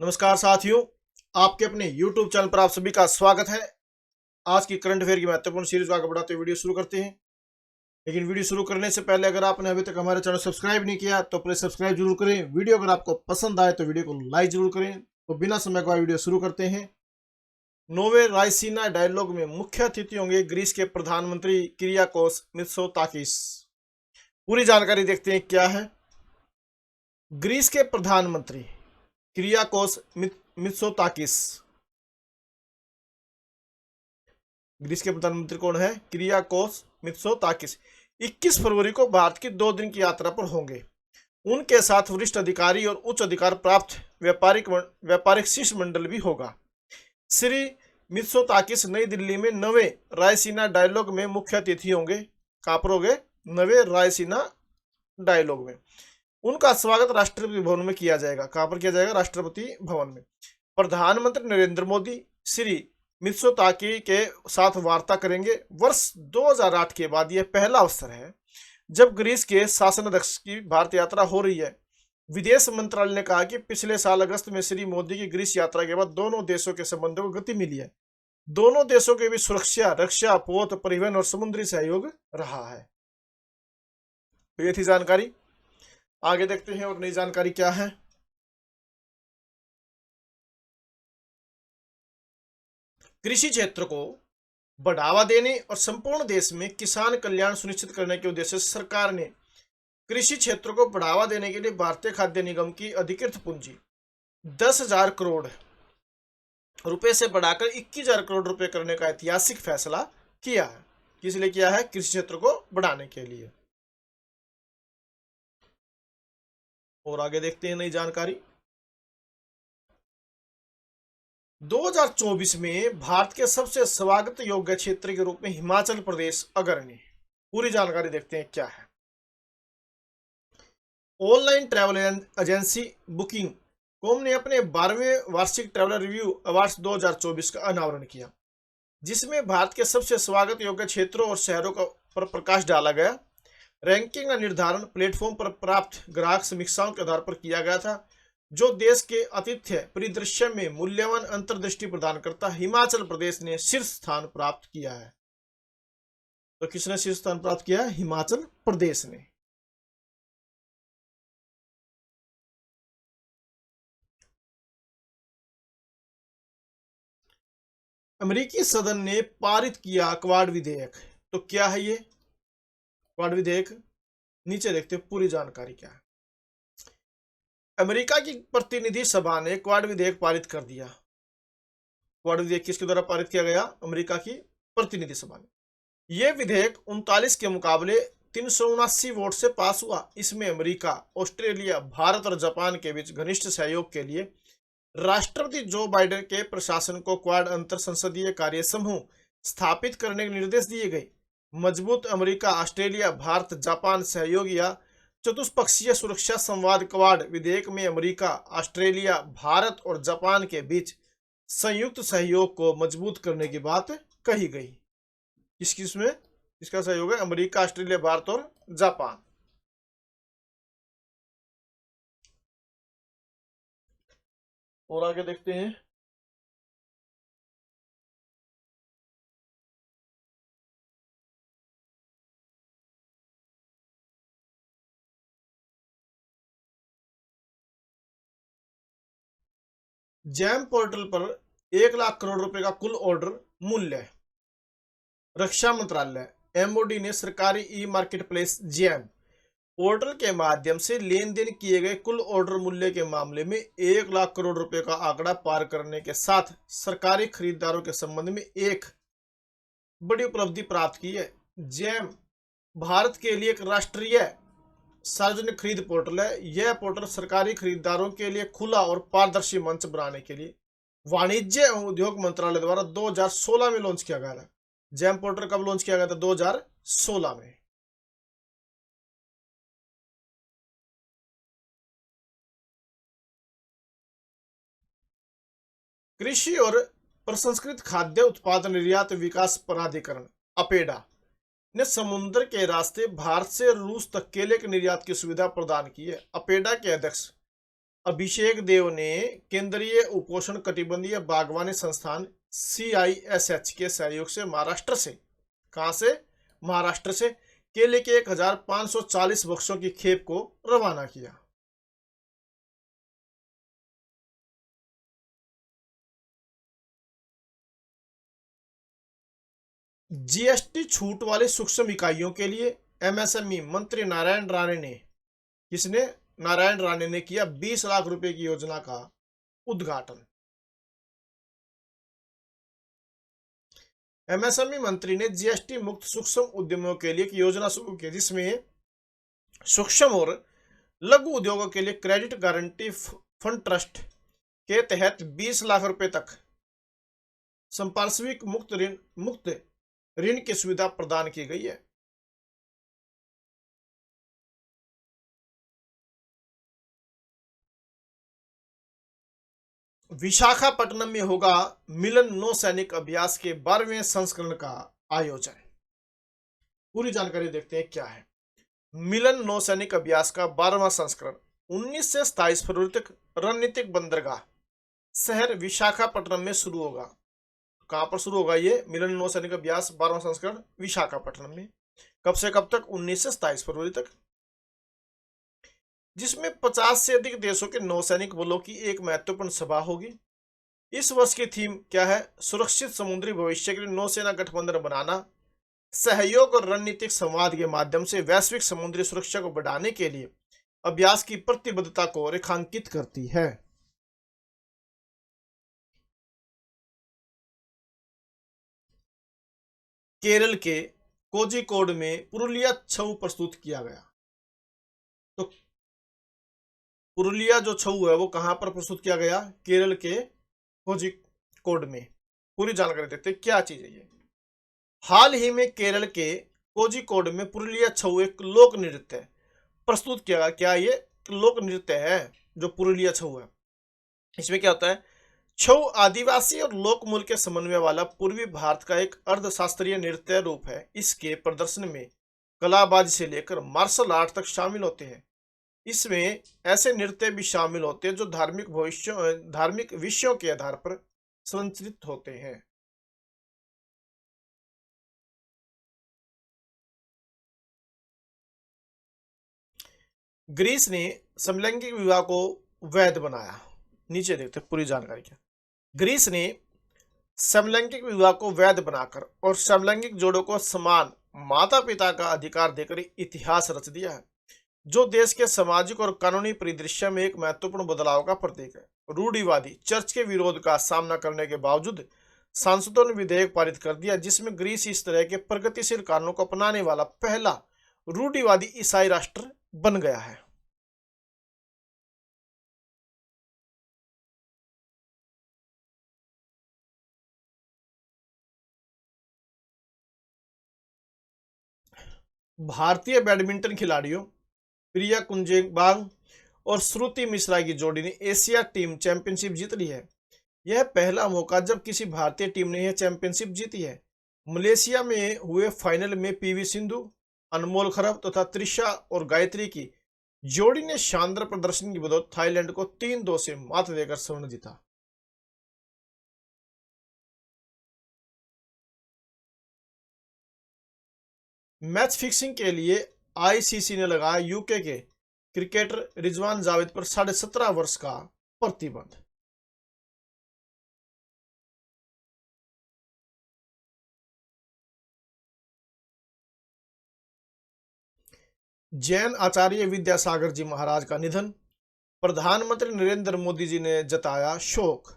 नमस्कार साथियों, आपके अपने YouTube चैनल पर आप सभी का स्वागत है। आज की करंट अफेयर की महत्वपूर्ण सीरीज को आगे बढ़ाते हुए वीडियो शुरू करते हैं। लेकिन वीडियो शुरू करने से पहले अगर आपने अभी तक हमारे चैनल सब्सक्राइब नहीं किया तो प्लीज सब्सक्राइब जरूर करें। वीडियो अगर आपको पसंद आए तो वीडियो को लाइक जरूर करें। तो बिना समय गवाए वीडियो शुरू करते हैं। नोवे रायसीना डायलॉग में मुख्य अतिथि होंगे ग्रीस के प्रधानमंत्री किरियाकोस मित्सोताकिस। पूरी जानकारी देखते हैं क्या है। ग्रीस के प्रधानमंत्री किरियाकोस मित्सोताकिस। ग्रीस के प्रधानमंत्री कौन है? किरियाकोस मित्सोताकिस 21 फरवरी को भारत की 2 दिन की यात्रा पर होंगे। उनके साथ वरिष्ठ अधिकारी और उच्च अधिकार प्राप्त व्यापारिक शिष्टमंडल भी होगा। श्री मित्सोताकिस नई दिल्ली में नवे रायसीना डायलॉग में मुख्य अतिथि होंगे। कहां पर होंगे? नवे रायसीना डायलॉग में। उनका स्वागत राष्ट्रपति भवन में किया जाएगा। कहां पर किया जाएगा? राष्ट्रपति भवन में। प्रधानमंत्री नरेंद्र मोदी श्री मित्सोताकी के साथ वार्ता करेंगे। वर्ष 2008 के बाद यह पहला अवसर है जब ग्रीस के शासनाध्यक्ष की भारत यात्रा हो रही है। विदेश मंत्रालय ने कहा कि पिछले साल अगस्त में श्री मोदी की ग्रीस यात्रा के बाद दोनों देशों के संबंधों को गति मिली है। दोनों देशों के बीच सुरक्षा, रक्षा, पोत, परिवहन और समुद्री सहयोग रहा है। तो ये थी जानकारी। आगे देखते हैं और नई जानकारी क्या है। कृषि क्षेत्र को बढ़ावा देने और संपूर्ण देश में किसान कल्याण सुनिश्चित करने के उद्देश्य से सरकार ने कृषि क्षेत्र को बढ़ावा देने के लिए भारतीय खाद्य निगम की अधिकृत पूंजी 10,000 करोड़ रुपए से बढ़ाकर 21,000 करोड़ रुपए करने का ऐतिहासिक फैसला किया है। किस लिए किया है? कृषि क्षेत्र को बढ़ाने के लिए। और आगे देखते हैं नई जानकारी। 2024 में भारत के सबसे स्वागत योग्य क्षेत्र के रूप में हिमाचल प्रदेश अग्रणी। पूरी जानकारी देखते हैं क्या है। Online travel agency booking com ने अपने 12वें वार्षिक ट्रैवलर रिव्यू अवार्ड्स 2024 का अनावरण किया, जिसमें भारत के सबसे स्वागत योग्य क्षेत्रों और शहरों पर प्रकाश डाला गया। रैंकिंग का निर्धारण प्लेटफॉर्म पर प्राप्त ग्राहक समीक्षाओं के आधार पर किया गया था, जो देश के आतिथ्य परिदृश्य में मूल्यवान अंतर्दृष्टि प्रदान करता। हिमाचल प्रदेश ने शीर्ष स्थान प्राप्त किया है। तो किसने शीर्ष स्थान प्राप्त किया है? हिमाचल प्रदेश ने। अमेरिकी सदन ने पारित किया क्वाड विधेयक। तो क्या है ये क्वाड विधेयक? नीचे देखते हैं पूरी जानकारी क्या है। अमेरिका की प्रतिनिधि सभा ने क्वाड विधेयक पारित कर दिया। क्वाड विधेयक किसके द्वारा पारित किया गया? अमेरिका की प्रतिनिधि सभा ने। यह विधेयक 39 के मुकाबले 379 वोट से पास हुआ। इसमें अमेरिका, ऑस्ट्रेलिया, भारत और जापान के बीच घनिष्ठ सहयोग के लिए राष्ट्रपति जो बाइडेन के प्रशासन को क्वाड अंतर संसदीय कार्य समूह स्थापित करने के निर्देश दिए गए। मजबूत अमेरिका, ऑस्ट्रेलिया, भारत, जापान सहयोग या चतुष्पक्षीय सुरक्षा संवाद क्वाड विधेयक में अमेरिका, ऑस्ट्रेलिया, भारत और जापान के बीच संयुक्त सहयोग को मजबूत करने की बात कही गई। किसमें इसका सहयोग है? अमेरिका, ऑस्ट्रेलिया, भारत और जापान। और आगे देखते हैं। जैम पोर्टल पर 1 लाख करोड़ रुपए का कुल ऑर्डर मूल्य। रक्षा मंत्रालय एमओडी ने सरकारी ई मार्केट प्लेस जैम पोर्टल के माध्यम से लेन देन किए गए कुल ऑर्डर मूल्य के मामले में 1 लाख करोड़ रुपए का आंकड़ा पार करने के साथ सरकारी खरीदारों के संबंध में एक बड़ी उपलब्धि प्राप्त की है। जैम भारत के लिए एक राष्ट्रीय सार्वजनिक खरीद पोर्टल है। यह पोर्टल सरकारी खरीदारों के लिए खुला और पारदर्शी मंच बनाने के लिए वाणिज्य एवं उद्योग मंत्रालय द्वारा 2016 में लॉन्च किया गया था। जैम पोर्टल कब लॉन्च किया गया था? 2016 में। कृषि और प्रसंस्कृत खाद्य उत्पादन निर्यात विकास प्राधिकरण अपेडा ने समुद्र के रास्ते भारत से रूस तक केले के निर्यात की सुविधा प्रदान की है। अपेडा के अध्यक्ष अभिषेक देव ने केंद्रीय उपोषण कटिबंधीय बागवानी संस्थान CISH के सहयोग से महाराष्ट्र से, कहां से, महाराष्ट्र से केले के 1540 वृक्षों की खेप को रवाना किया। GST छूट वाली सूक्ष्म इकाइयों के लिए MSME मंत्री नारायण राणे ने, किसने, नारायण राणे ने किया 20 लाख रुपए की योजना का उद्घाटन। MSME मंत्री ने GST मुक्त सूक्ष्म उद्यमों के लिए एक योजना शुरू की जिसमें सूक्ष्म और लघु उद्योगों के लिए क्रेडिट गारंटी फंड ट्रस्ट के तहत 20 लाख रुपए तक संपार्श्विक मुक्त ऋण की सुविधा प्रदान की गई है। विशाखापट्टनम में होगा मिलन नौसैनिक अभ्यास के 12वें संस्करण का आयोजन। पूरी जानकारी देखते हैं क्या है। मिलन नौसैनिक अभ्यास का 12वां संस्करण 19 से 27 फरवरी तक रणनीतिक बंदरगाह शहर विशाखापट्टनम में शुरू होगा। कहां पर शुरू होगा ये मिलन नौसैनिक अभ्यास 12वां संस्करण? विशाखापट्टनम में। कब से कब तक? 19 से 27 फरवरी तक, जिसमें 50 से अधिक देशों के नौसैनिक बलों की एक महत्वपूर्ण सभा होगी। इस वर्ष की थीम क्या है? सुरक्षित समुद्री भविष्य के लिए नौसेना गठबंधन बनाना, सहयोग और रणनीतिक संवाद के माध्यम से वैश्विक समुद्री सुरक्षा को बढ़ाने के लिए अभ्यास की प्रतिबद्धता को रेखांकित करती है। केरल के कोझिकोड में पुरुलिया छऊ प्रस्तुत किया गया। तो पुरुलिया जो छऊ है वो कहां पर प्रस्तुत किया गया? केरल के कोझिकोड में। पूरी जानकारी देते हैं क्या चीज है ये। हाल ही में केरल के कोझिकोड में पुरुलिया छऊ एक लोक नृत्य प्रस्तुत किया गया। क्या ये लोक नृत्य है जो पुरुलिया छऊ है? इसमें क्या होता है? छऊ आदिवासी और लोक मूल के समन्वय वाला पूर्वी भारत का एक अर्धशास्त्रीय नृत्य रूप है। इसके प्रदर्शन में कलाबाजी से लेकर मार्शल आर्ट तक शामिल होते हैं। इसमें ऐसे नृत्य भी शामिल होते हैं जो धार्मिक विषयों के आधार पर संरचित होते हैं। ग्रीस ने समलैंगिक विवाह को वैध बनाया। नीचे देखते हैं पूरी जानकारी क्या। ग्रीस ने समलैंगिक विवाह को वैध बनाकर और समलैंगिक जोड़ों को समान माता पिता का अधिकार देकर इतिहास रच दिया है, जो देश के सामाजिक और कानूनी परिदृश्य में एक महत्वपूर्ण बदलाव का प्रतीक है। रूढ़िवादी चर्च के विरोध का सामना करने के बावजूद सांसदों ने विधेयक पारित कर दिया, जिसमें ग्रीस इस तरह के प्रगतिशील कानूनों को अपनाने वाला पहला रूढ़िवादी ईसाई राष्ट्र बन गया है। भारतीय बैडमिंटन खिलाड़ियों प्रिया कुंजेबांग और श्रुति मिश्रा की जोड़ी ने एशिया टीम चैंपियनशिप जीत ली है। यह पहला मौका जब किसी भारतीय टीम ने यह चैंपियनशिप जीती है। मलेशिया में हुए फाइनल में PV सिंधु, अनमोल खरब तथा त्रिशा और गायत्री की जोड़ी ने शानदार प्रदर्शन की बदौलत थाईलैंड को 3-2 से मात देकर स्वर्ण जीता। मैच फिक्सिंग के लिए ICC ने लगाया यूके के क्रिकेटर रिजवान जावेद पर 17.5 वर्ष का प्रतिबंध। जैन आचार्य विद्यासागर जी महाराज का निधन, प्रधानमंत्री नरेंद्र मोदी जी ने जताया शोक।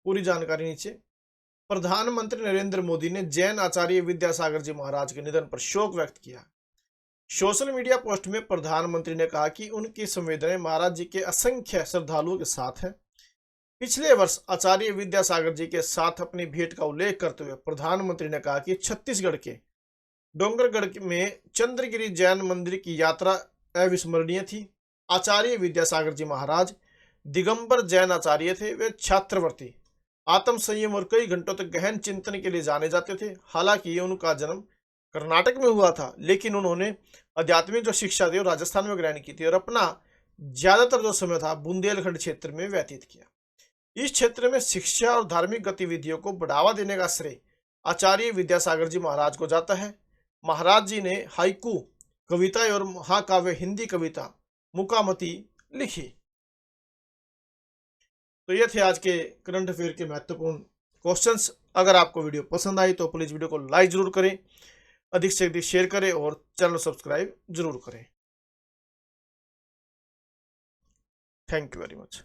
पूरी जानकारी नीचे। प्रधानमंत्री नरेंद्र मोदी ने जैन आचार्य विद्यासागर जी महाराज के निधन पर शोक व्यक्त किया। सोशल मीडिया पोस्ट में प्रधानमंत्री ने कहा कि उनकी संवेदनाएं महाराज जी के असंख्य श्रद्धालुओं के साथ है। पिछले वर्ष आचार्य विद्यासागर जी के साथ अपनी भेंट का उल्लेख करते हुए प्रधानमंत्री ने कहा कि छत्तीसगढ़ के डोंगरगढ़ में चंद्रगिरी जैन मंदिर की यात्रा अविस्मरणीय थी। आचार्य विद्यासागर जी महाराज दिगंबर जैन आचार्य थे। वे छात्रवर्ती, आत्म संयम और कई घंटों तक गहन चिंतन के लिए जाने जाते थे। हालांकि उनका जन्म कर्नाटक में हुआ था, लेकिन उन्होंने आध्यात्मिक जो शिक्षा थी वो राजस्थान में ग्रहण की थी और अपना ज्यादातर जो समय था बुंदेलखंड क्षेत्र में व्यतीत किया। इस क्षेत्र में शिक्षा और धार्मिक गतिविधियों को बढ़ावा देने का श्रेय आचार्य विद्यासागर जी महाराज को जाता है। महाराज जी ने हाइकू कविता और महाकाव्य हिंदी कविता मुकामती लिखी। तो ये थे आज के करंट अफेयर के महत्वपूर्ण क्वेश्चंस। अगर आपको वीडियो पसंद आई तो प्लीज वीडियो को लाइक जरूर करें, अधिक से अधिक शेयर करें और चैनल सब्सक्राइब जरूर करें। Thank you very much.